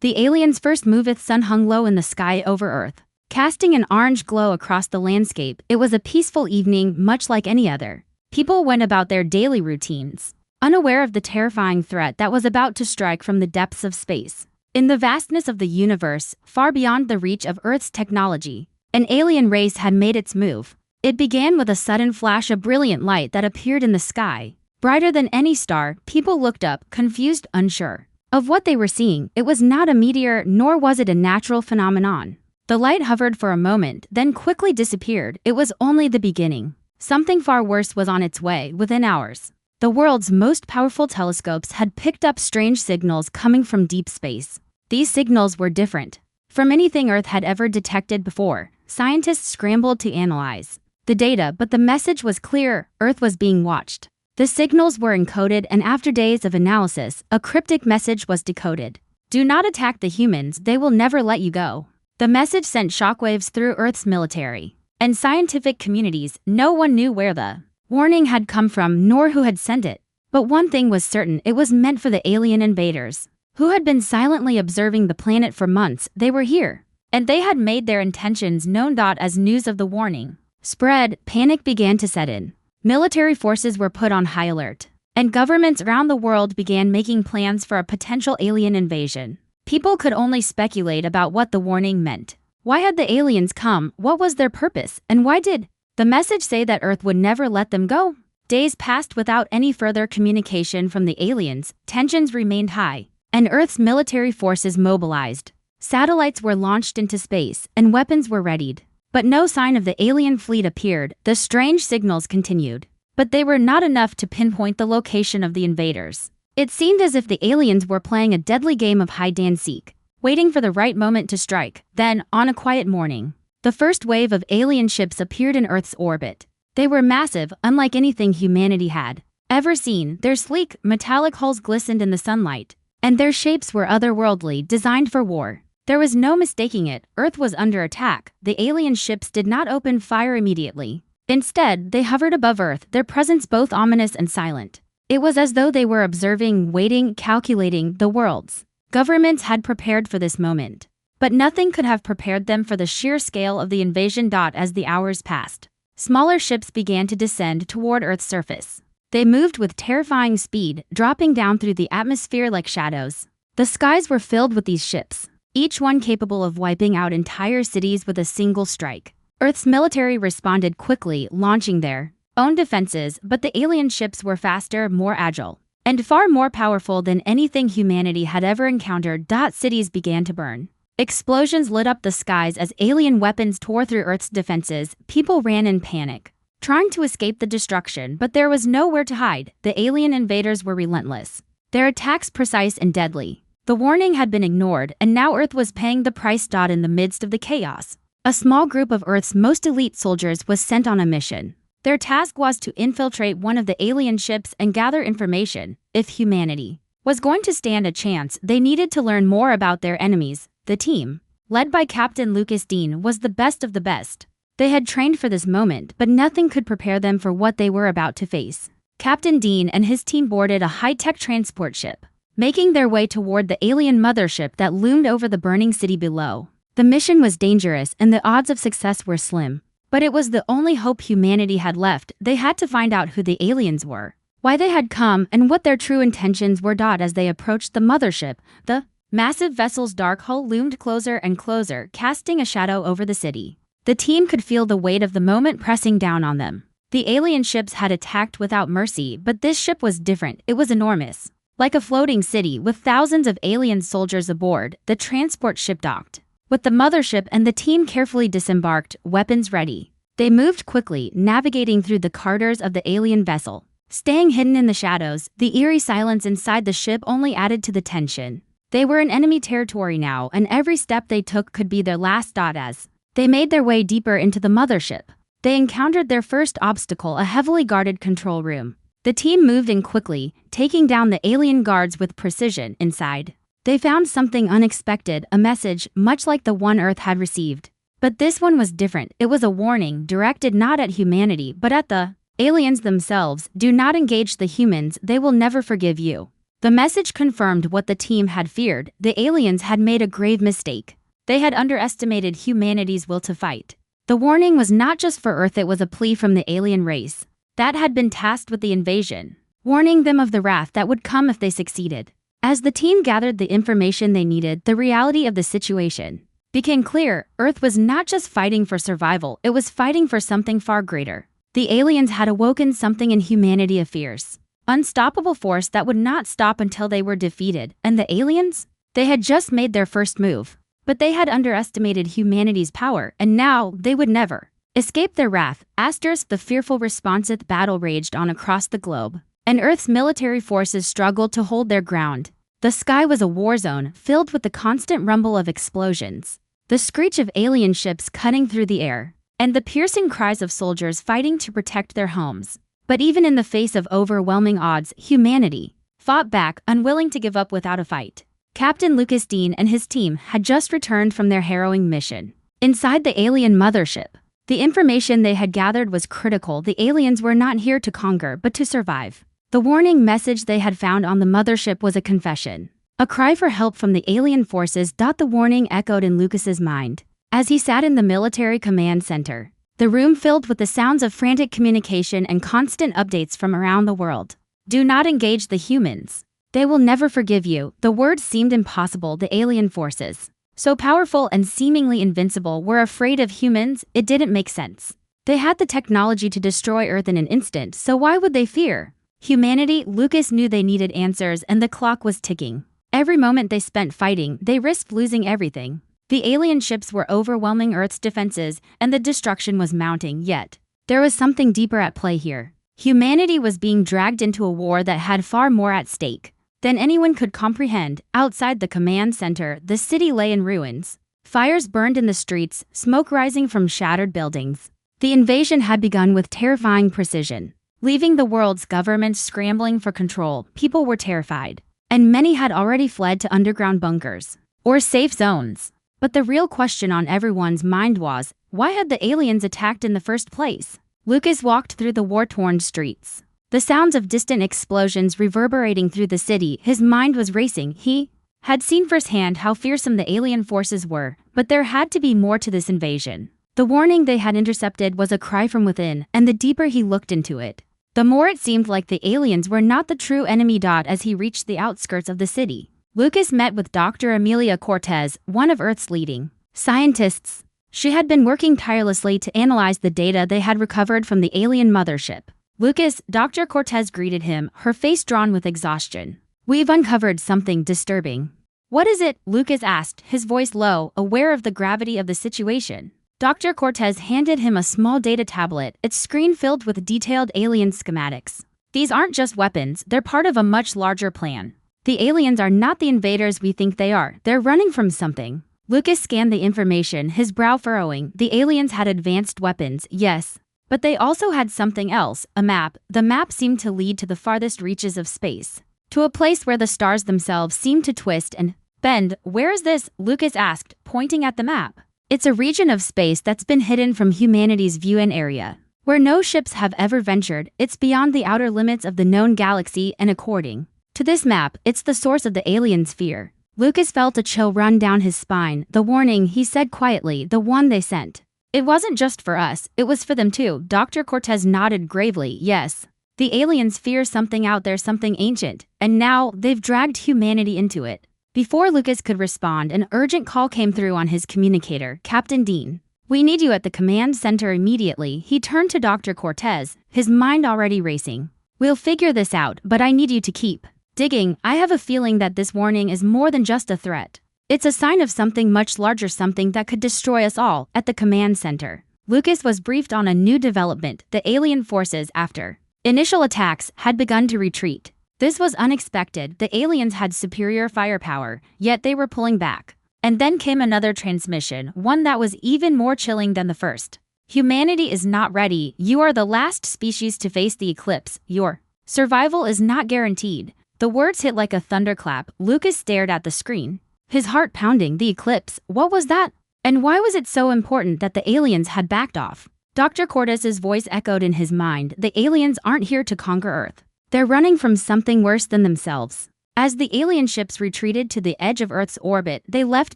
The aliens' first moveth sun hung low in the sky over Earth, casting an orange glow across the landscape. It was a peaceful evening, much like any other. People went about their daily routines, unaware of the terrifying threat that was about to strike from the depths of space. In the vastness of the universe, far beyond the reach of Earth's technology, an alien race had made its move. It began with a sudden flash of brilliant light that appeared in the sky. Brighter than any star, people looked up, confused, unsure of what they were seeing. It was not a meteor, nor was it a natural phenomenon. The light hovered for a moment, then quickly disappeared. It was only the beginning. Something far worse was on its way. Within hours, the world's most powerful telescopes had picked up strange signals coming from deep space. These signals were different from anything Earth had ever detected before. Scientists scrambled to analyze the data, but the message was clear: Earth was being watched. The signals were encoded, and after days of analysis, a cryptic message was decoded. Do not attack the humans, they will never let you go. The message sent shockwaves through Earth's military and scientific communities. No one knew where the warning had come from, nor who had sent it. But one thing was certain: it was meant for the alien invaders, who had been silently observing the planet for months. They were here, and they had made their intentions known. As news of the warning spread, panic began to set in. Military forces were put on high alert, and governments around the world began making plans for a potential alien invasion. People could only speculate about what the warning meant. Why had the aliens come? What was their purpose? And why did the message say that Earth would never let them go? Days passed without any further communication from the aliens. Tensions remained high, and Earth's military forces mobilized. Satellites were launched into space, and weapons were readied. But no sign of the alien fleet appeared. The strange signals continued, but they were not enough to pinpoint the location of the invaders. It seemed as if the aliens were playing a deadly game of hide-and-seek, waiting for the right moment to strike. Then, on a quiet morning, the first wave of alien ships appeared in Earth's orbit. They were massive, unlike anything humanity had ever seen. Their sleek, metallic hulls glistened in the sunlight, and their shapes were otherworldly, designed for war. There was no mistaking it. Earth was under attack. The alien ships did not open fire immediately. Instead, they hovered above Earth, their presence both ominous and silent. It was as though they were observing, waiting, calculating. The world's governments had prepared for this moment, but nothing could have prepared them for the sheer scale of the invasion. As the hours passed, smaller ships began to descend toward Earth's surface. They moved with terrifying speed, dropping down through the atmosphere like shadows. The skies were filled with these ships, each one capable of wiping out entire cities with a single strike. Earth's military responded quickly, launching their own defenses, but the alien ships were faster, more agile, and far more powerful than anything humanity had ever encountered. Cities began to burn. Explosions lit up the skies as alien weapons tore through Earth's defenses. People ran in panic, trying to escape the destruction, but there was nowhere to hide. The alien invaders were relentless, their attacks precise and deadly. The warning had been ignored, and now Earth was paying the price. In the midst of the chaos, a small group of Earth's most elite soldiers was sent on a mission. Their task was to infiltrate one of the alien ships and gather information. If humanity was going to stand a chance, they needed to learn more about their enemies. The team, led by Captain Lucas Dean, was the best of the best. They had trained for this moment, but nothing could prepare them for what they were about to face. Captain Dean and his team boarded a high-tech transport ship, making their way toward the alien mothership that loomed over the burning city below. The mission was dangerous, and the odds of success were slim. But it was the only hope humanity had left. They had to find out who the aliens were, why they had come, and what their true intentions were. As they approached the mothership, the massive vessel's dark hull loomed closer and closer, casting a shadow over the city. The team could feel the weight of the moment pressing down on them. The alien ships had attacked without mercy, but this ship was different. It was enormous, like a floating city with thousands of alien soldiers aboard. The transport ship docked with the mothership, and the team carefully disembarked, weapons ready. They moved quickly, navigating through the corridors of the alien vessel, staying hidden in the shadows. The eerie silence inside the ship only added to the tension. They were in enemy territory now, and every step they took could be their last. As they made their way deeper into the mothership, they encountered their first obstacle, a heavily guarded control room. The team moved in quickly, taking down the alien guards with precision. Inside, they found something unexpected, a message much like the one Earth had received. But this one was different. It was a warning directed not at humanity but at the aliens themselves. Do not engage the humans, they will never forgive you. The message confirmed what the team had feared. The aliens had made a grave mistake. They had underestimated humanity's will to fight. The warning was not just for Earth, it was a plea from the alien race that had been tasked with the invasion, warning them of the wrath that would come if they succeeded. As the team gathered the information they needed, the reality of the situation became clear. Earth was not just fighting for survival, it was fighting for something far greater. The aliens had awoken something in humanity, a fierce, unstoppable force that would not stop until they were defeated. And the aliens? They had just made their first move. But they had underestimated humanity's power, and now they would never escape their wrath. Asterisk, the fearful responsive battle raged on across the globe, and Earth's military forces struggled to hold their ground. The sky was a war zone, filled with the constant rumble of explosions, the screech of alien ships cutting through the air, and the piercing cries of soldiers fighting to protect their homes. But even in the face of overwhelming odds, humanity fought back, unwilling to give up without a fight. Captain Lucas Dean and his team had just returned from their harrowing mission. Inside the alien mothership, the information they had gathered was critical. The aliens were not here to conquer, but to survive. The warning message they had found on the mothership was a confession, a cry for help from the alien forces. The warning echoed in Lucas's mind as he sat in the military command center, the room filled with the sounds of frantic communication and constant updates from around the world. Do not engage the humans. They will never forgive you. The words seemed impossible. The alien forces, so powerful and seemingly invincible, were afraid of humans. It didn't make sense. They had the technology to destroy Earth in an instant, so why would they fear humanity? Lucas knew they needed answers, and the clock was ticking. Every moment they spent fighting, they risked losing everything. The alien ships were overwhelming Earth's defenses, and the destruction was mounting. Yet there was something deeper at play here. Humanity was being dragged into a war that had far more at stake than anyone could comprehend. Outside the command center, the city lay in ruins. Fires burned in the streets, smoke rising from shattered buildings. The invasion had begun with terrifying precision, leaving the world's governments scrambling for control. People were terrified, and many had already fled to underground bunkers or safe zones. But the real question on everyone's mind was, why had the aliens attacked in the first place? Lucas walked through the war-torn streets, the sounds of distant explosions reverberating through the city. His mind was racing. He had seen firsthand how fearsome the alien forces were, but there had to be more to this invasion. The warning they had intercepted was a cry from within, and the deeper he looked into it, the more it seemed like the aliens were not the true enemy. As he reached the outskirts of the city, Lucas met with Dr. Amelia Cortez, one of Earth's leading scientists. She had been working tirelessly to analyze the data they had recovered from the alien mothership. Lucas, Dr. Cortez greeted him, her face drawn with exhaustion. We've uncovered something disturbing. What is it? Lucas asked, his voice low, aware of the gravity of the situation. Dr. Cortez handed him a small data tablet, its screen filled with detailed alien schematics. These aren't just weapons, they're part of a much larger plan. The aliens are not the invaders we think they are. They're running from something. Lucas scanned the information, his brow furrowing. The aliens had advanced weapons, yes. But they also had something else, a map. The map seemed to lead to the farthest reaches of space, to a place where the stars themselves seemed to twist and bend. Where is this? Lucas asked, pointing at the map. It's a region of space that's been hidden from humanity's view, an area where no ships have ever ventured. It's beyond the outer limits of the known galaxy, and according to this map, it's the source of the aliens' fear. Lucas felt a chill run down his spine. The warning, he said quietly, the one they sent. It wasn't just for us, it was for them too. Dr. Cortez nodded gravely. Yes, the aliens fear something out there, something ancient, and now they've dragged humanity into it. Before Lucas could respond, an urgent call came through on his communicator. Captain Dean, we need you at the command center immediately. He turned to Dr. Cortez, his mind already racing. We'll figure this out, but I need you to keep digging. I have a feeling that this warning is more than just a threat. It's a sign of something much larger, something that could destroy us all. At the command center, Lucas was briefed on a new development. The alien forces, after initial attacks, had begun to retreat. This was unexpected. The aliens had superior firepower, yet they were pulling back. And then came another transmission, one that was even more chilling than the first. Humanity is not ready. You are the last species to face the eclipse. Your survival is not guaranteed. The words hit like a thunderclap. Lucas stared at the screen, his heart pounding. The eclipse, what was that? And why was it so important that the aliens had backed off? Dr. Cortez's voice echoed in his mind. The aliens aren't here to conquer Earth. They're running from something worse than themselves. As the alien ships retreated to the edge of Earth's orbit, they left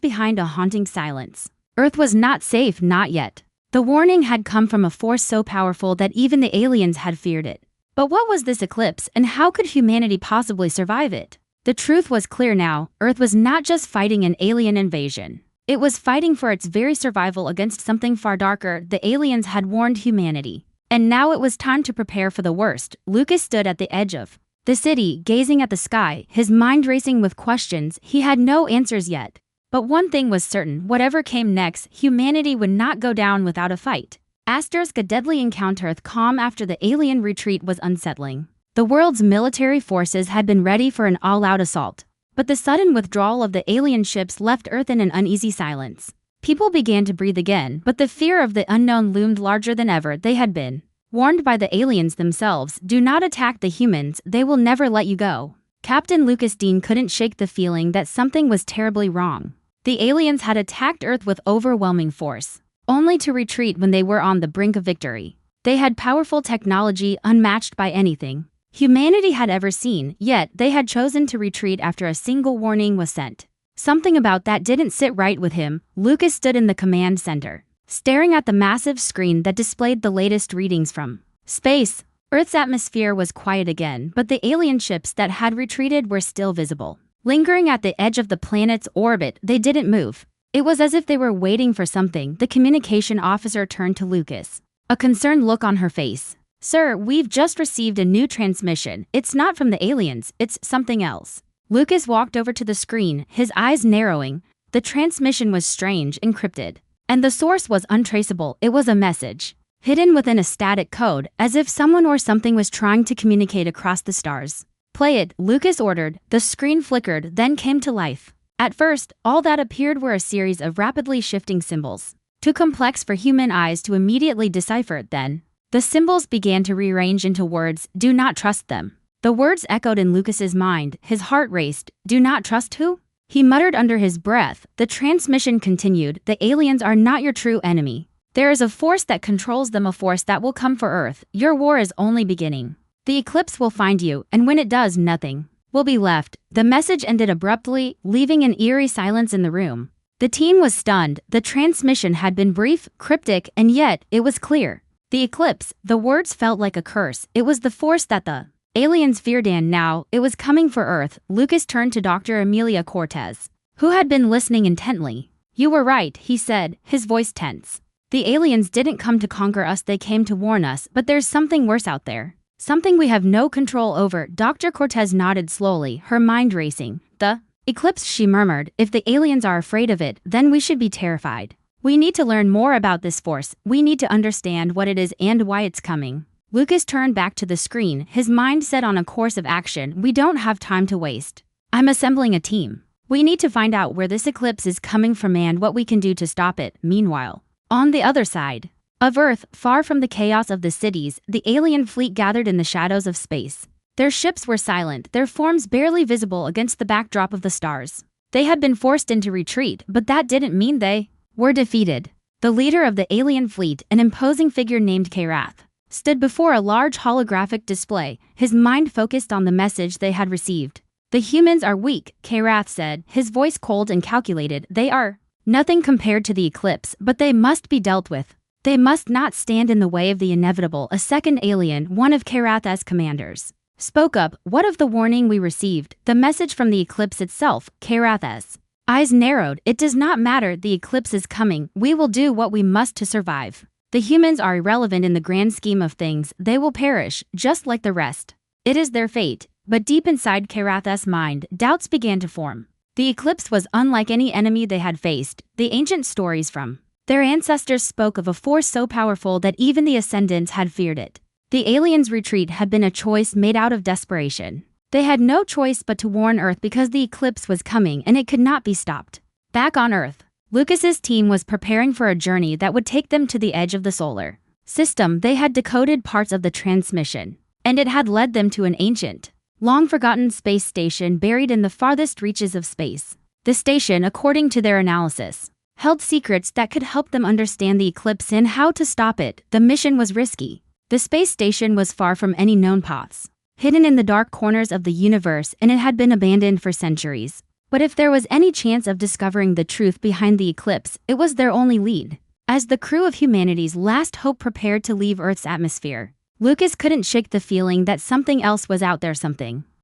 behind a haunting silence. Earth was not safe, not yet. The warning had come from a force so powerful that even the aliens had feared it. But what was this eclipse, and how could humanity possibly survive it? The truth was clear now. Earth was not just fighting an alien invasion. It was fighting for its very survival against something far darker. The aliens had warned humanity. And now it was time to prepare for the worst. Lucas stood at the edge of the city, gazing at the sky, his mind racing with questions. He had no answers yet. But one thing was certain, whatever came next, humanity would not go down without a fight. Asterisk, a deadly encounter. Calm after the alien retreat was unsettling. The world's military forces had been ready for an all-out assault. But the sudden withdrawal of the alien ships left Earth in an uneasy silence. People began to breathe again, but the fear of the unknown loomed larger than ever. They had been warned by the aliens themselves, do not attack the humans, they will never let you go. Captain Lucas Dean couldn't shake the feeling that something was terribly wrong. The aliens had attacked Earth with overwhelming force, only to retreat when they were on the brink of victory. They had powerful technology unmatched by anything humanity had ever seen, yet they had chosen to retreat after a single warning was sent. Something about that didn't sit right with him. Lucas stood in the command center, staring at the massive screen that displayed the latest readings from space. Earth's atmosphere was quiet again, but the alien ships that had retreated were still visible. Lingering at the edge of the planet's orbit, they didn't move. It was as if they were waiting for something. The communication officer turned to Lucas, a concerned look on her face. Sir, we've just received a new transmission. It's not from the aliens, it's something else. Lucas walked over to the screen, his eyes narrowing. The transmission was strange, encrypted. And the source was untraceable. It was a message, hidden within a static code, as if someone or something was trying to communicate across the stars. Play it, Lucas ordered. The screen flickered, then came to life. At first, all that appeared were a series of rapidly shifting symbols, too complex for human eyes to immediately decipher. Then, the symbols began to rearrange into words. Do not trust them. The words echoed in Lucas's mind. His heart raced. Do not trust who? He muttered under his breath. The transmission continued. The aliens are not your true enemy. There is a force that controls them, a force that will come for Earth. Your war is only beginning. The eclipse will find you, and when it does, nothing will be left. The message ended abruptly, leaving an eerie silence in the room. The team was stunned. The transmission had been brief, cryptic, and yet it was clear. The eclipse, the words felt like a curse. It was the force that the aliens feared, and now it was coming for Earth. Lucas turned to Dr. Amelia Cortez, who had been listening intently. You were right, he said, his voice tense. The aliens didn't come to conquer us, they came to warn us, but there's something worse out there. Something we have no control over. Dr. Cortez nodded slowly, her mind racing. The eclipse, she murmured. If the aliens are afraid of it, then we should be terrified. We need to learn more about this force. We need to understand what it is and why it's coming. Lucas turned back to the screen, his mind set on a course of action. We don't have time to waste. I'm assembling a team. We need to find out where this eclipse is coming from and what we can do to stop it. Meanwhile, on the other side of Earth, far from the chaos of the cities, the alien fleet gathered in the shadows of space. Their ships were silent, their forms barely visible against the backdrop of the stars. They had been forced into retreat, but that didn't mean they were defeated. The leader of the alien fleet, an imposing figure named Karath, stood before a large holographic display, his mind focused on the message they had received. The humans are weak, Karath said, his voice cold and calculated. They are nothing compared to the eclipse, but they must be dealt with. They must not stand in the way of the inevitable. A second alien, one of Karath's commanders, spoke up. What of the warning we received? The message from the eclipse itself. Karath's eyes narrowed. It does not matter, the eclipse is coming. We will do what we must to survive. The humans are irrelevant in the grand scheme of things. They will perish, just like the rest. It is their fate. But deep inside Karath's mind, doubts began to form. The eclipse was unlike any enemy they had faced. The ancient stories from their ancestors spoke of a force so powerful that even the Ascendants had feared it. The aliens' retreat had been a choice made out of desperation. They had no choice but to warn Earth because the eclipse was coming and it could not be stopped. Back on Earth, Lucas's team was preparing for a journey that would take them to the edge of the solar system. They had decoded parts of the transmission, and it had led them to an ancient, long-forgotten space station buried in the farthest reaches of space. The station, according to their analysis, held secrets that could help them understand the eclipse and how to stop it. The mission was risky. The space station was far from any known paths. hidden in the dark corners of the universe, and it had been abandoned for centuries. But if there was any chance of discovering the truth behind the eclipse, it was their only lead. As the crew of humanity's last hope prepared to leave Earth's atmosphere, Lucas couldn't shake the feeling that something else was out there.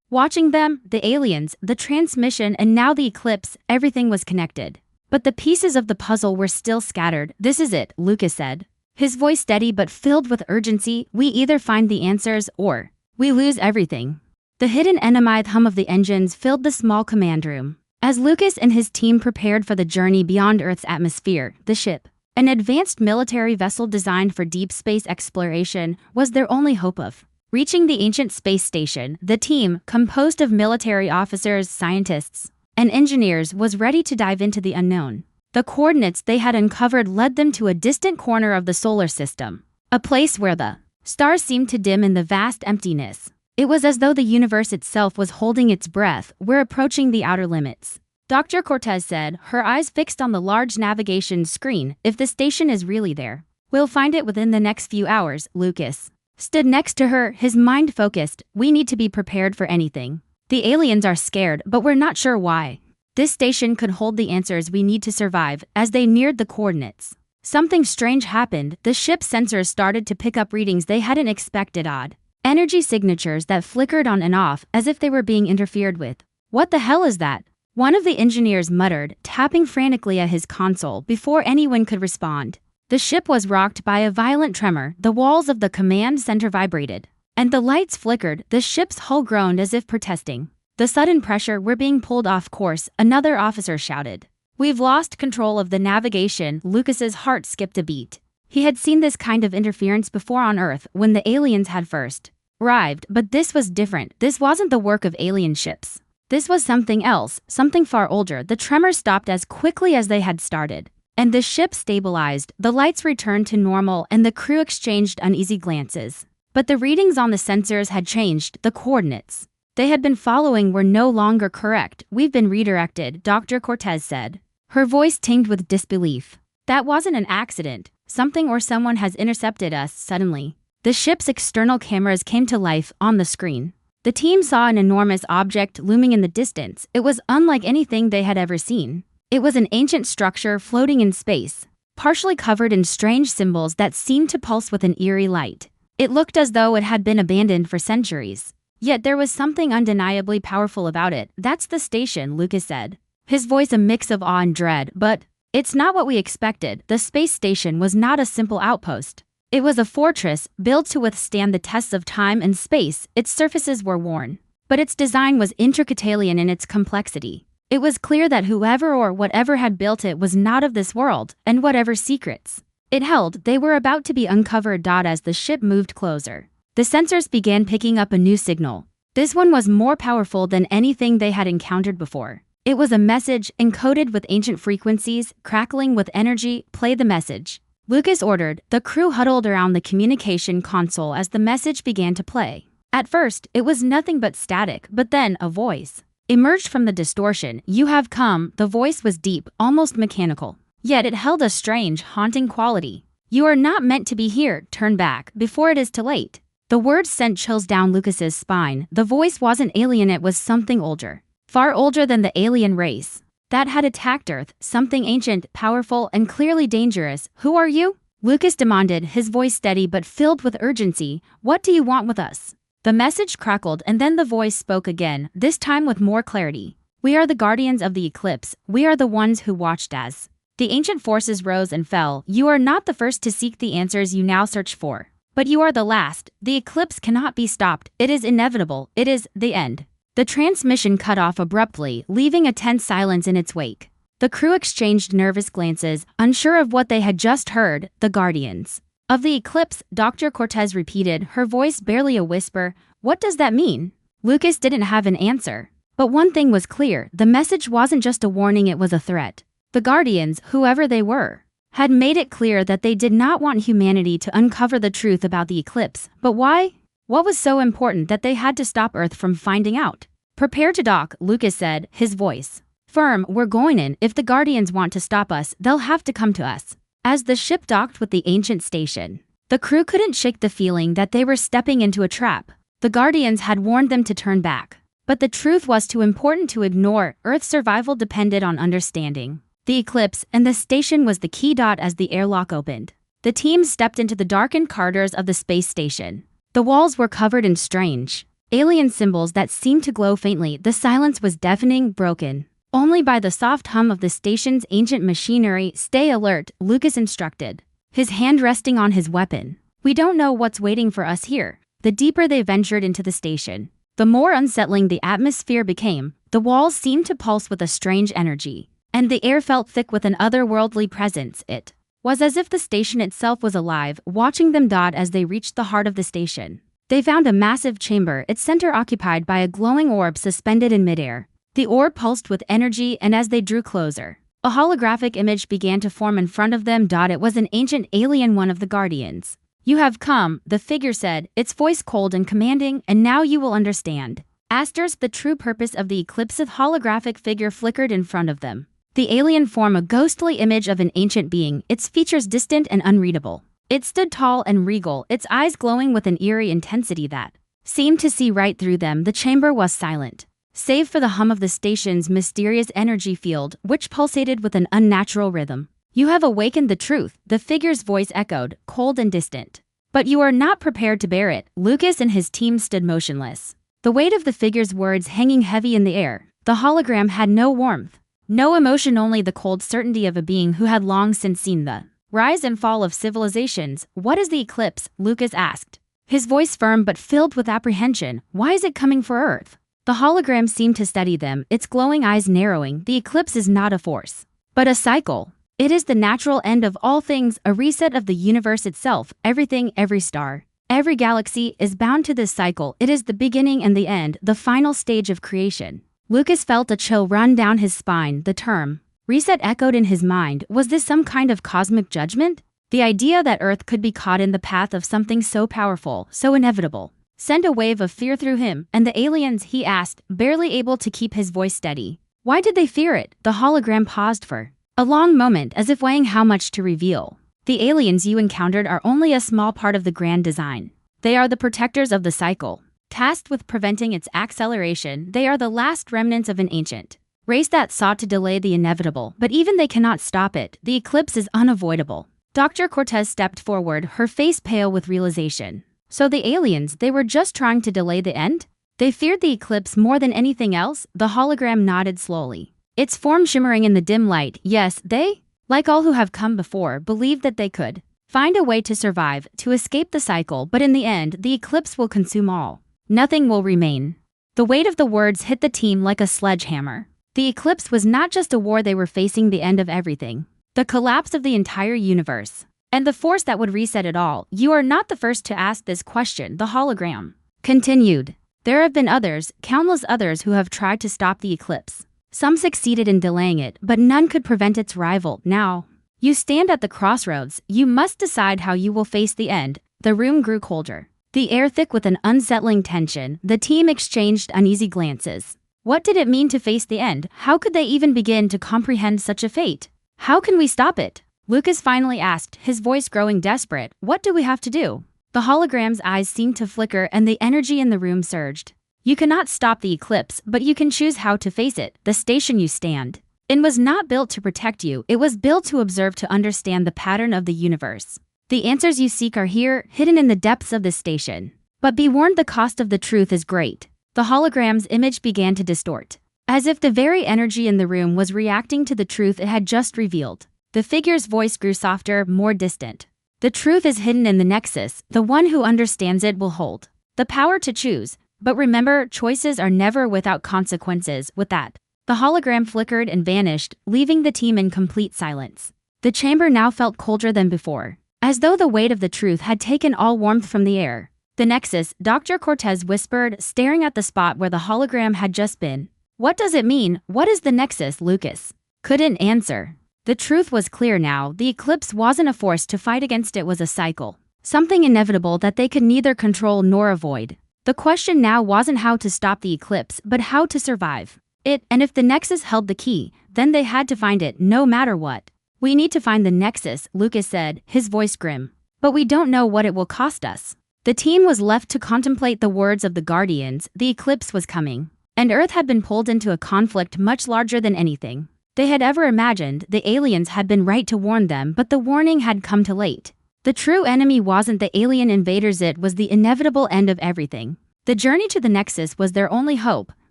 Watching them, the aliens, the transmission, and now the eclipse, everything was connected. But the pieces of the puzzle were still scattered. "This is it," Lucas said, his voice steady but filled with urgency. "We either find the answers or we lose everything." The hidden enigmatic hum of the engines filled the small command room. As Lucas and his team prepared for the journey beyond Earth's atmosphere, the ship, an advanced military vessel designed for deep space exploration, was their only hope of reaching the ancient space station. The team, composed of military officers, scientists, and engineers, was ready to dive into the unknown. The coordinates they had uncovered led them to a distant corner of the solar system, a place where the stars seemed to dim in the vast emptiness. It was as though the universe itself was holding its breath. "We're approaching the outer limits," Dr. Cortez said, her eyes fixed on the large navigation screen. "If the station is really there, we'll find it within the next few hours." Lucas stood next to her, his mind focused. "We need to be prepared for anything. The aliens are scared, but we're not sure why. This station could hold the answers we need to survive." As they neared the coordinates, something strange happened. The ship's sensors started to pick up readings they hadn't expected, odd energy signatures that flickered on and off as if they were being interfered with. "What the hell is that?" one of the engineers muttered, tapping frantically at his console before anyone could respond. The ship was rocked by a violent tremor. The walls of the command center vibrated, and the lights flickered. The ship's hull groaned as if protesting the sudden pressure. "We're being pulled off course," another officer shouted. "We've lost control of the navigation." Lucas's heart skipped a beat. He had seen this kind of interference before on Earth when the aliens had first arrived, but this was different. This wasn't the work of alien ships. This was something else, something far older. The tremor stopped as quickly as they had started, and the ship stabilized. The lights returned to normal, and the crew exchanged uneasy glances. But the readings on the sensors had changed. The coordinates they had been following were no longer correct. "We've been redirected," Dr. Cortez said, her voice tinged with disbelief. "That wasn't an accident. Something or someone has intercepted us." Suddenly, the ship's external cameras came to life on the screen. The team saw an enormous object looming in the distance. It was unlike anything they had ever seen. It was an ancient structure floating in space, partially covered in strange symbols that seemed to pulse with an eerie light. It looked as though it had been abandoned for centuries. Yet there was something undeniably powerful about it. "That's the station," Lucas said, his voice a mix of awe and dread. "But it's not what we expected." The space station was not a simple outpost. It was a fortress built to withstand the tests of time and space. Its surfaces were worn, but its design was intricate, alien in its complexity. It was clear that whoever or whatever had built it was not of this world, and whatever secrets it held, they were about to be uncovered. As the ship moved closer, the sensors began picking up a new signal. This one was more powerful than anything they had encountered before. It was a message encoded with ancient frequencies, crackling with energy. "Play the message," Lucas ordered. The crew huddled around the communication console as the message began to play. At first, it was nothing but static, but then a voice emerged from the distortion. "You have come." The voice was deep, almost mechanical, yet it held a strange, haunting quality. "You are not meant to be here. Turn back before it is too late." The words sent chills down Lucas's spine. The voice wasn't alien, it was something older, far older than the alien race that had attacked Earth, something ancient, powerful, and clearly dangerous. "Who are you?" Lucas demanded, his voice steady but filled with urgency. "What do you want with us?" The message crackled, and then the voice spoke again, this time with more clarity. "We are the guardians of the eclipse. We are the ones who watched as the ancient forces rose and fell. You are not the first to seek the answers you now search for, but you are the last. The eclipse cannot be stopped. It is inevitable. It is the end." The transmission cut off abruptly, leaving a tense silence in its wake. The crew exchanged nervous glances, unsure of what they had just heard. "The guardians of the eclipse," Dr. Cortez repeated, her voice barely a whisper. "What does that mean?" Lucas didn't have an answer. But one thing was clear, the message wasn't just a warning, it was a threat. The guardians, whoever they were, had made it clear that they did not want humanity to uncover the truth about the eclipse. But why? What was so important that they had to stop Earth from finding out? "Prepare to dock," Lucas said, his voice firm. "We're going in. If the guardians want to stop us, they'll have to come to us." As the ship docked with the ancient station, the crew couldn't shake the feeling that they were stepping into a trap. The Guardians had warned them to turn back. But the truth was too important to ignore. Earth's survival depended on understanding the eclipse, and the station was the key. As the airlock opened, the team stepped into the darkened corridors of the space station. The walls were covered in strange, alien symbols that seemed to glow faintly. The silence was deafening, broken only by the soft hum of the station's ancient machinery. Stay alert, Lucas instructed, his hand resting on his weapon. We don't know what's waiting for us here. The deeper they ventured into the station, the more unsettling the atmosphere became. The walls seemed to pulse with a strange energy, and the air felt thick with an otherworldly presence. It was as if the station itself was alive, watching them. As they reached the heart of the station, they found a massive chamber, its center occupied by a glowing orb suspended in midair. The orb pulsed with energy, and as they drew closer, a holographic image began to form in front of them. It was an ancient alien, one of the Guardians. You have come, the figure said, its voice cold and commanding, and now you will understand. The true purpose of the eclipse. Of holographic figure flickered in front of them. The alien form, a ghostly image of an ancient being, its features distant and unreadable. It stood tall and regal, its eyes glowing with an eerie intensity that seemed to see right through them. The chamber was silent, save for the hum of the station's mysterious energy field, which pulsated with an unnatural rhythm. You have awakened the truth, the figure's voice echoed, cold and distant. But you are not prepared to bear it. Lucas and his team stood motionless, the weight of the figure's words hanging heavy in the air. The hologram had no warmth, no emotion, only the cold certainty of a being who had long since seen the rise and fall of civilizations. What is the eclipse? Lucas asked, his voice firm but filled with apprehension. Why is it coming for Earth? The hologram seemed to study them, its glowing eyes narrowing. The eclipse is not a force, but a cycle. It is the natural end of all things, a reset of the universe itself. Everything, every star, every galaxy is bound to this cycle. It is the beginning and the end, the final stage of creation. Lucas felt a chill run down his spine. The term reset echoed in his mind. Was this some kind of cosmic judgment? The idea that Earth could be caught in the path of something so powerful, so inevitable, sent a wave of fear through him. And the aliens? He asked, barely able to keep his voice steady. Why did they fear it? The hologram paused for a long moment, as if weighing how much to reveal. The aliens you encountered are only a small part of the grand design. They are the protectors of the cycle, tasked with preventing its acceleration. They are the last remnants of an ancient race that sought to delay the inevitable, but even they cannot stop it. The eclipse is unavoidable. Dr. Cortez stepped forward, her face pale with realization. So the aliens, they were just trying to delay the end? They feared the eclipse more than anything else? The hologram nodded slowly, its form shimmering in the dim light. Yes, they, like all who have come before, believed that they could find a way to survive, to escape the cycle, but in the end, the eclipse will consume all. Nothing will remain. The weight of the words hit the team like a sledgehammer. The eclipse was not just a war they were facing, the end of everything, the collapse of the entire universe, and the force that would reset it all. You are not the first to ask this question, the hologram continued. There have been others, countless others, who have tried to stop the eclipse. Some succeeded in delaying it, but none could prevent its arrival. Now, you stand at the crossroads. You must decide how you will face the end. The room grew colder, the air thick with an unsettling tension. The team exchanged uneasy glances. What did it mean to face the end? How could they even begin to comprehend such a fate? How can we stop it? Lucas finally asked, his voice growing desperate. What do we have to do? The hologram's eyes seemed to flicker, and the energy in the room surged. You cannot stop the eclipse, but you can choose how to face it. The station you stand in was not built to protect you. It was built to observe, to understand the pattern of the universe. The answers you seek are here, hidden in the depths of this station. But be warned, the cost of the truth is great. The hologram's image began to distort, as if the very energy in the room was reacting to the truth it had just revealed. The figure's voice grew softer, more distant. The truth is hidden in the nexus. The one who understands it will hold the power to choose. But remember, choices are never without consequences. With that, the hologram flickered and vanished, leaving the team in complete silence. The chamber now felt colder than before, as though the weight of the truth had taken all warmth from the air. The nexus, Dr. Cortez whispered, staring at the spot where the hologram had just been. What does it mean? What is the nexus? Lucas couldn't answer. The truth was clear now. The eclipse wasn't a force to fight against, it was a cycle, something inevitable that they could neither control nor avoid. The question now wasn't how to stop the eclipse, but how to survive it. And if the nexus held the key, then they had to find it, no matter what. We need to find the nexus, Lucas said, his voice grim. But we don't know what it will cost us. The team was left to contemplate the words of the Guardians. The eclipse was coming, and Earth had been pulled into a conflict much larger than anything they had ever imagined. The aliens had been right to warn them, but the warning had come too late. The true enemy wasn't the alien invaders, it was the inevitable end of everything. The journey to the Nexus was their only hope,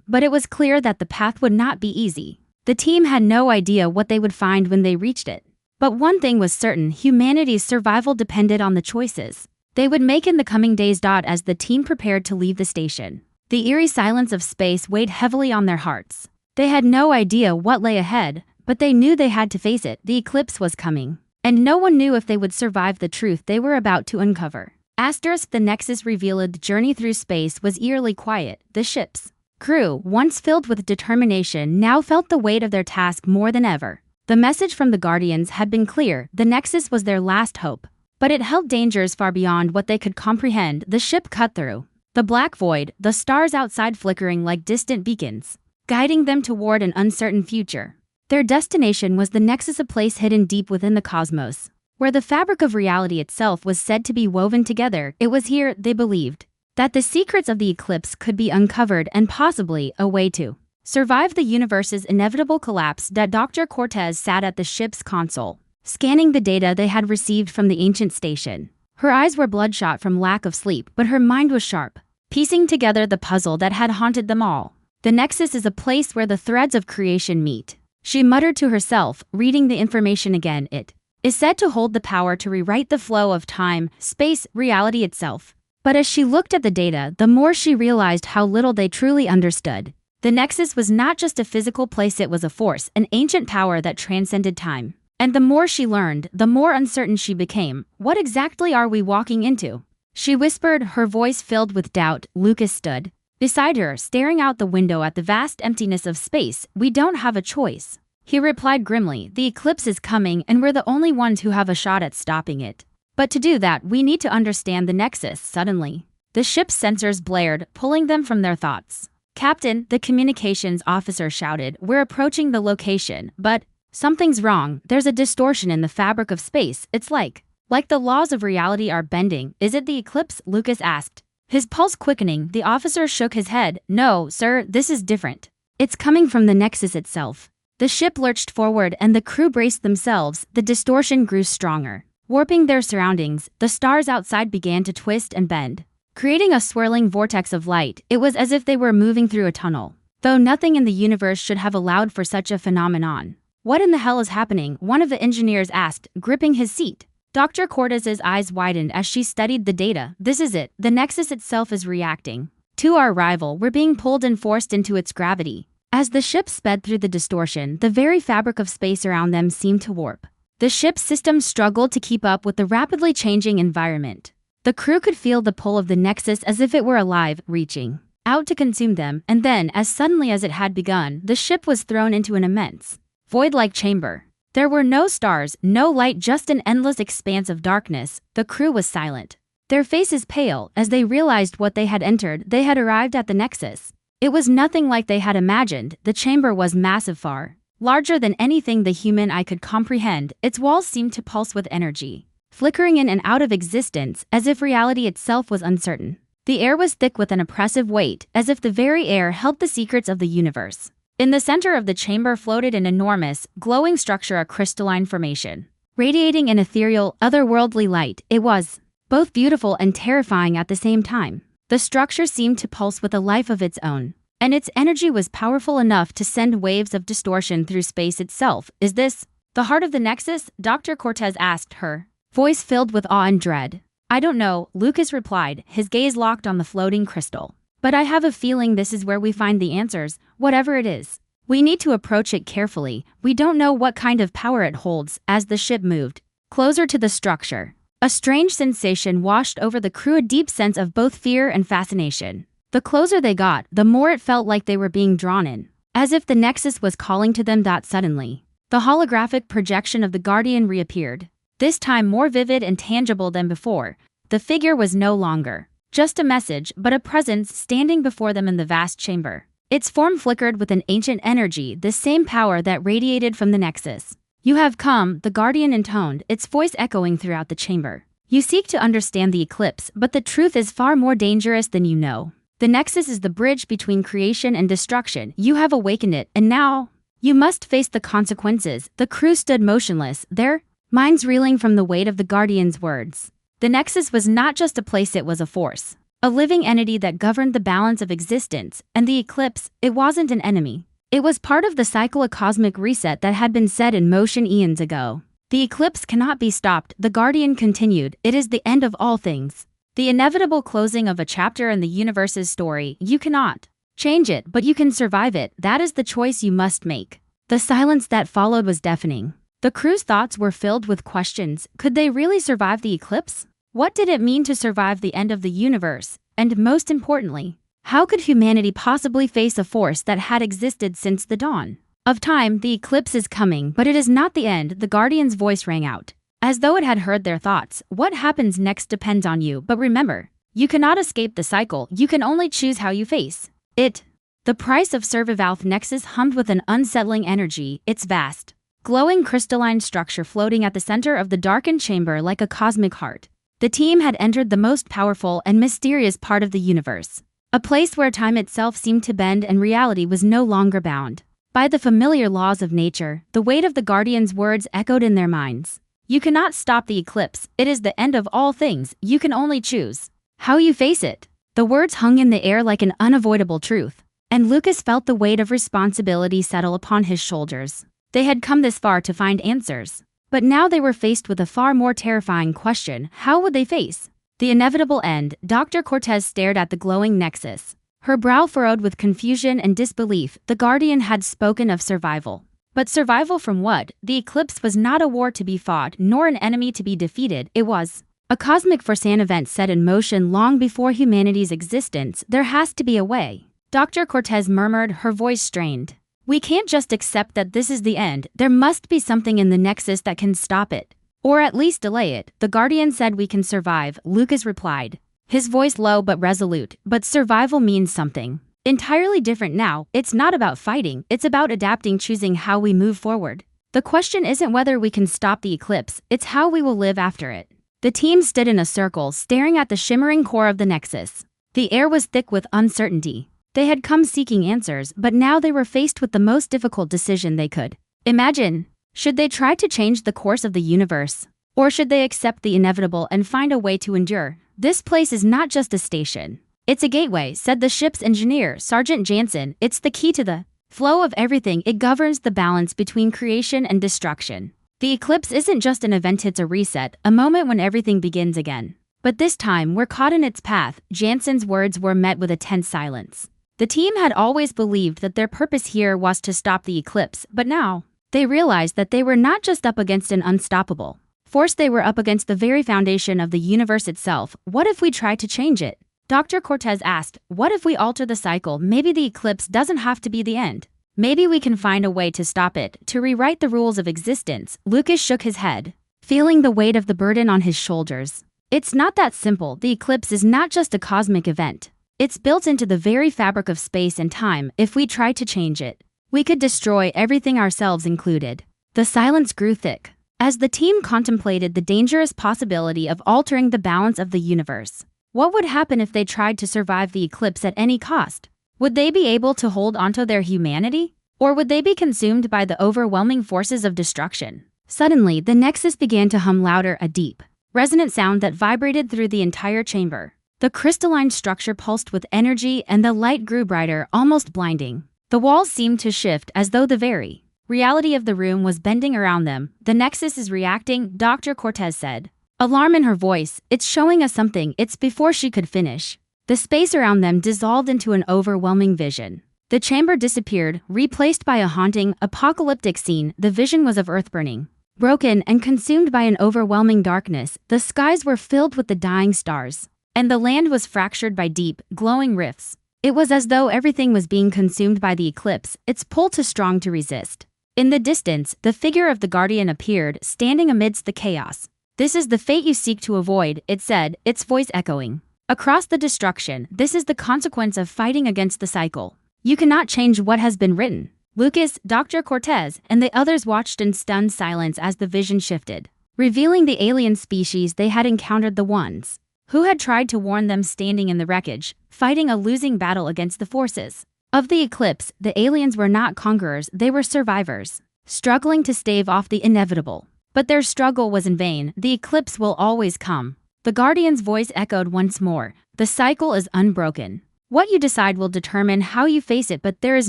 but it was clear that the path would not be easy. The team had no idea what they would find when they reached it. But one thing was certain: humanity's survival depended on the choices they would make in the coming days. As the team prepared to leave the station, the eerie silence of space weighed heavily on their hearts. They had no idea what lay ahead, but they knew they had to face it. The eclipse was coming, and no one knew if they would survive the truth they were about to uncover. The Nexus revealed. The journey through space was eerily quiet. The ship's crew, once filled with determination, now felt the weight of their task more than ever. The message from the Guardians had been clear: the Nexus was their last hope. But it held dangers far beyond what they could comprehend. The ship cut through the black void, the stars outside flickering like distant beacons, guiding them toward an uncertain future. Their destination was the Nexus, a place hidden deep within the cosmos, where the fabric of reality itself was said to be woven together. It was here, they believed, that the secrets of the eclipse could be uncovered and possibly a way to survive the universe's inevitable collapse. Dr. Cortez sat at the ship's console, scanning the data they had received from the ancient station. Her eyes were bloodshot from lack of sleep, but her mind was sharp, piecing together the puzzle that had haunted them all. The Nexus is a place where the threads of creation meet, she muttered to herself, reading the information again. It is said to hold the power to rewrite the flow of time, space, reality itself. But as she looked at the data, the more she realized how little they truly understood. The Nexus was not just a physical place, it was a force, an ancient power that transcended time. And the more she learned, the more uncertain she became. What exactly are we walking into? She whispered, her voice filled with doubt. Lucas stood beside her, staring out the window at the vast emptiness of space. We don't have a choice, he replied grimly. The eclipse is coming, and we're the only ones who have a shot at stopping it. But to do that, we need to understand the Nexus. Suddenly, the ship's sensors blared, pulling them from their thoughts. Captain, the communications officer shouted, we're approaching the location, but something's wrong. There's a distortion in the fabric of space. It's like the laws of reality are bending. Is it the eclipse? Lucas asked, his pulse quickening. The officer shook his head. No, sir, this is different. It's coming from the Nexus itself. The ship lurched forward and the crew braced themselves. The distortion grew stronger, warping their surroundings. The stars outside began to twist and bend, creating a swirling vortex of light. It was as if they were moving through a tunnel, though nothing in the universe should have allowed for such a phenomenon. What in the hell is happening? One of the engineers asked, gripping his seat. Dr. Cortez's eyes widened as she studied the data. This is it. The Nexus itself is reacting to our arrival. We're being pulled and forced into its gravity. As the ship sped through the distortion, the very fabric of space around them seemed to warp. The ship's systems struggled to keep up with the rapidly changing environment. The crew could feel the pull of the Nexus as if it were alive, reaching out to consume them. And then, as suddenly as it had begun, the ship was thrown into an immense, void-like chamber. There were no stars, no light, just an endless expanse of darkness. The crew was silent, their faces pale, as they realized what they had entered. They had arrived at the Nexus. It was nothing like they had imagined. The chamber was massive, far larger than anything the human eye could comprehend. Its walls seemed to pulse with energy, flickering in and out of existence, as if reality itself was uncertain. The air was thick with an oppressive weight, as if the very air held the secrets of the universe. In the center of the chamber floated an enormous, glowing structure, a crystalline formation, radiating an ethereal, otherworldly light. It was both beautiful and terrifying at the same time. The structure seemed to pulse with a life of its own, and its energy was powerful enough to send waves of distortion through space itself. Is this the heart of the Nexus? Dr. Cortez asked, her voice filled with awe and dread. I don't know, Lucas replied, his gaze locked on the floating crystal. But I have a feeling this is where we find the answers, whatever it is. We need to approach it carefully. We don't know what kind of power it holds. As the ship moved closer to the structure, a strange sensation washed over the crew, a deep sense of both fear and fascination. The closer they got, the more it felt like they were being drawn in, as if the Nexus was calling to them. Suddenly, the holographic projection of the Guardian reappeared, this time more vivid and tangible than before. The figure was no longer just a message, but a presence standing before them in the vast chamber. Its form flickered with an ancient energy, the same power that radiated from the Nexus. You have come, the Guardian intoned, its voice echoing throughout the chamber. You seek to understand the eclipse, but the truth is far more dangerous than you know. The Nexus is the bridge between creation and destruction. You have awakened it, and now you must face the consequences. The crew stood motionless, their minds reeling from the weight of the Guardian's words. The Nexus was not just a place, it was a force. A living entity that governed the balance of existence, and the eclipse, it wasn't an enemy. It was part of the cycle, a cosmic reset that had been set in motion eons ago. The eclipse cannot be stopped, the Guardian continued. It is the end of all things. The inevitable closing of a chapter in the universe's story. You cannot change it, but you can survive it. That is the choice you must make. The silence that followed was deafening. The crew's thoughts were filled with questions. Could they really survive the eclipse? What did it mean to survive the end of the universe? And most importantly, how could humanity possibly face a force that had existed since the dawn of time? The eclipse is coming, but it is not the end, the Guardian's voice rang out, as though it had heard their thoughts. What happens next depends on you, but remember, you cannot escape the cycle, you can only choose how you face it. The price of Survivalth Nexus hummed with an unsettling energy, its vast, glowing crystalline structure floating at the center of the darkened chamber like a cosmic heart. The team had entered the most powerful and mysterious part of the universe. A place where time itself seemed to bend and reality was no longer bound by the familiar laws of nature. The weight of the Guardian's words echoed in their minds. You cannot stop the eclipse, it is the end of all things, you can only choose how you face it. The words hung in the air like an unavoidable truth, and Lucas felt the weight of responsibility settle upon his shoulders. They had come this far to find answers, but now they were faced with a far more terrifying question. How would they face the inevitable end? Dr. Cortez stared at the glowing Nexus, her brow furrowed with confusion and disbelief. The Guardian had spoken of survival. But survival from what? The eclipse was not a war to be fought, nor an enemy to be defeated. It was a cosmic force, an event set in motion long before humanity's existence. There has to be a way. Dr. Cortez murmured, her voice strained. We can't just accept that this is the end. There must be something in the Nexus that can stop it, or at least delay it. The Guardian said we can survive, Lucas replied, his voice low but resolute. But survival means something entirely different now. It's not about fighting, it's about adapting, choosing how we move forward. The question isn't whether we can stop the eclipse, it's how we will live after it. The team stood in a circle, staring at the shimmering core of the Nexus. The air was thick with uncertainty. They had come seeking answers, but now they were faced with the most difficult decision they could imagine. Should they try to change the course of the universe? Or should they accept the inevitable and find a way to endure? This place is not just a station. It's a gateway, said the ship's engineer, Sergeant Jansen. It's the key to the flow of everything. It governs the balance between creation and destruction. The eclipse isn't just an event, it's a reset, a moment when everything begins again. But this time, we're caught in its path. Jansen's words were met with a tense silence. The team had always believed that their purpose here was to stop the eclipse, but now they realized that they were not just up against an unstoppable force, they were up against the very foundation of the universe itself. What if we tried to change it? Dr. Cortez asked. What if we alter the cycle? Maybe the eclipse doesn't have to be the end. Maybe we can find a way to stop it, to rewrite the rules of existence. Lucas shook his head, feeling the weight of the burden on his shoulders. It's not that simple. The eclipse is not just a cosmic event. It's built into the very fabric of space and time. If we try to change it, we could destroy everything, ourselves included. The silence grew thick as the team contemplated the dangerous possibility of altering the balance of the universe. What would happen if they tried to survive the eclipse at any cost? Would they be able to hold onto their humanity? Or would they be consumed by the overwhelming forces of destruction? Suddenly, the Nexus began to hum louder, a deep, resonant sound that vibrated through the entire chamber. The crystalline structure pulsed with energy and the light grew brighter, almost blinding. The walls seemed to shift as though the very reality of the room was bending around them. The Nexus is reacting, Dr. Cortez said, alarm in her voice. It's showing us something. It's before she could finish. The space around them dissolved into an overwhelming vision. The chamber disappeared, replaced by a haunting, apocalyptic scene. The vision was of Earth burning, broken and consumed by an overwhelming darkness. The skies were filled with the dying stars, and the land was fractured by deep, glowing rifts. It was as though everything was being consumed by the eclipse, its pull too strong to resist. In the distance, the figure of the Guardian appeared, standing amidst the chaos. This is the fate you seek to avoid, it said, its voice echoing across the destruction. This is the consequence of fighting against the cycle. You cannot change what has been written. Lucas, Dr. Cortez, and the others watched in stunned silence as the vision shifted. revealing the alien species they had encountered, the ones who had tried to warn them standing in the wreckage, fighting a losing battle against the forces of the eclipse. The aliens were not conquerors, they were survivors, struggling to stave off the inevitable. But their struggle was in vain. The eclipse will always come. The Guardian's voice echoed once more. The cycle is unbroken. What you decide will determine how you face it, but there is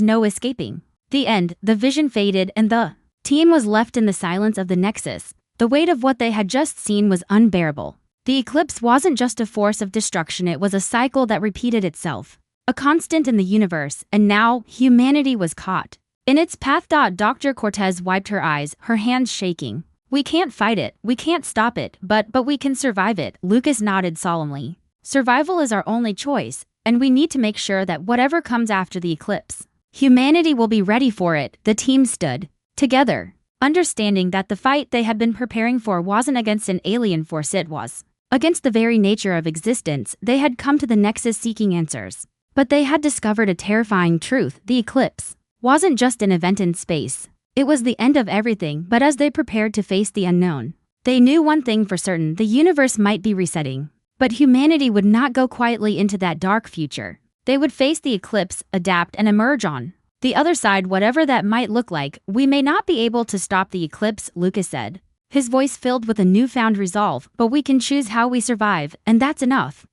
no escaping. The end. The vision faded and the team was left in the silence of the Nexus. The weight of what they had just seen was unbearable. The eclipse wasn't just a force of destruction, it was a cycle that repeated itself. A constant in the universe, and now humanity was caught in its path. Dr. Cortez wiped her eyes, her hands shaking. We can't fight it, we can't stop it, but we can survive it. Lucas nodded solemnly. Survival is our only choice, and we need to make sure that whatever comes after the eclipse, humanity will be ready for it. The team stood together, understanding that the fight they had been preparing for wasn't against an alien force, it was against the very nature of existence. They had come to the Nexus seeking answers, but they had discovered a terrifying truth. The eclipse wasn't just an event in space. It was the end of everything. But as they prepared to face the unknown, they knew one thing for certain: the universe might be resetting, but humanity would not go quietly into that dark future. They would face the eclipse, adapt, and emerge on the other side, whatever that might look like. We may not be able to stop the eclipse, Lucas said, his voice filled with a newfound resolve, but we can choose how we survive, and that's enough.